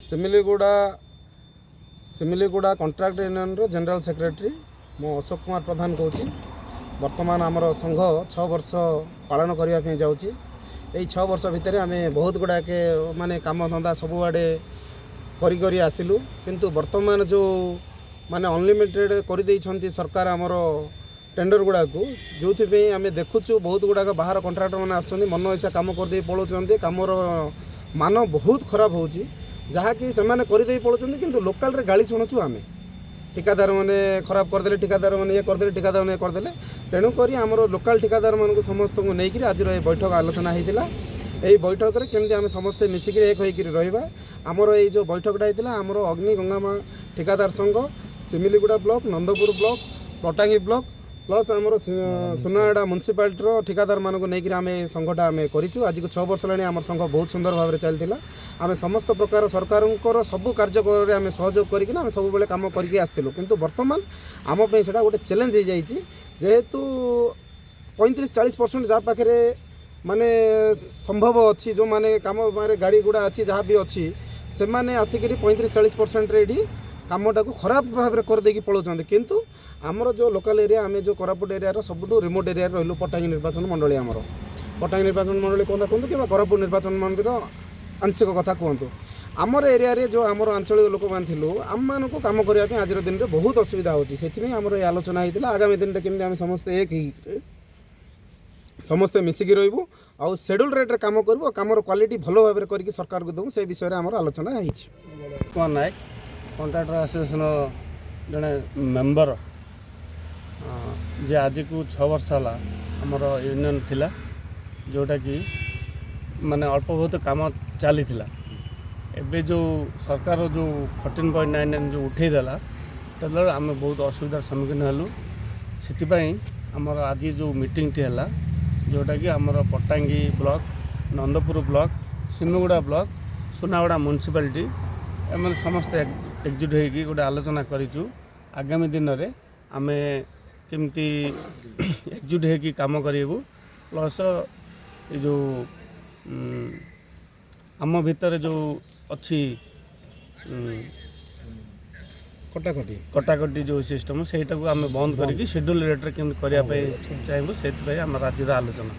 सिमिलीगुड़ा contract union रो general secretary मो अशोक कुमार प्रधान कहूँ। वर्तमान आमर संघ 6 वर्ष पालन करने जाऊँगी। यही 6 वर्ष भितर आम बहुत गुड़ाके माने काम धंदा सबुआड़े करी आसिलु, किंतु वर्तमान जो माने अनलिमिटेड कर देइछंती सरकार आमर टेंडर गुड़ा को, जो आम देखुचु बहुत गुड़ाक बाहर कंट्राक्टर मैंने आसुँच मन इच्छा कम करदे पलाउं। कमर मान बहुत खराब हो जहाँकि से करदे पलाउं, किंतु लोकाल रे गाली शुणुचु आम। ठिकादार मैंने खराब करदे, ठिकादार मैंने ये करदे, ठिकादार मैंने करदे। तेणुक आमर लोकाल ठिकादार मानक समस्त को लेकर आज बैठक आलोचना होता। यही बैठक में केमती आम समस्ते मिसिक एक होकर रहा। आमर ये जो बैठकटा होता आमर अग्नि गंगामा ठिकादार संघ, Semiliguda block, Nandapur block, Pottangi block plus आमर सुनागड़ा म्युनिसिपालिटी ठिकादार मानक लेकर आम संघटा आम करूँ। आज को 6 वर्ष है आम संघ बहुत सुंदर भाव में चलता। आम समस्त प्रकार सरकार सबू कार्य आम सहयोग करके सब बेले कम करके आसलु, किंतु वर्तमान आम से गोटे चैलेंज हो जाए। जेहेतु 35-40% जहाँ पाखे माने संभव अच्छी जो माने कम माने गाड़ी गुड़ा अच्छी जहाँ भी अच्छी से मैंने आसिक 35-40% ये कमटा को खराब भाव में करदे पलाउं। किंतु आमर जो लोकल एरिया आम जो कोरापुट एरिया सबुठ रिमोट एरिया रही पटांगी निर्वाचन मंडली, आमर पटांगी निर्वाचन मंडली कथा कहतु कि कोरापुट निर्वाचन मंडली आंशिक कथा कहतु। आमर एरिया रे जो आमर आंचलिक लोक मैंने थिलु आम मानक कम करने आज दिन में बहुत असुविधा होची। से आमर ये आलोचना होता आगामी दिन में केमती आम समस्ते एक समस्ते मिसिकी रही आउ शेड्यूल रेट रे काम करूँ, कमर क्वालिटी भल भाव में करके सरकार को दूँ। से विषय में आमर आलोचना होती। कुमार नायक कंट्राक्टर एसोसिएशन जड़े मेम्बर जे आज को 6 वर्ष है आमर यूनियन थिला, जोटा कि माने अल्प बहुत काम चली एबे जो सरकार जो 14.99 जो उठेदेला तेल आम बहुत असुविधार सम्मुखीन हलु। से आमर आज जो मीटिंग टी है जोटा कि आमर Pottangi block, Nandapur block, Semiliguda block, Sunabeda municipality एम समस्त एकजुट होगी गोटे आलोचना करूँ। आगामी दिन में आम केमती एकजुट होगी काम करूँ। प्लस ये जो आम भितर जो अच्छी कटाकटी जो सिस्टम से आम बंद करके शेड्यूल रेट रे केमती करने चाहिए से आज आलोचना।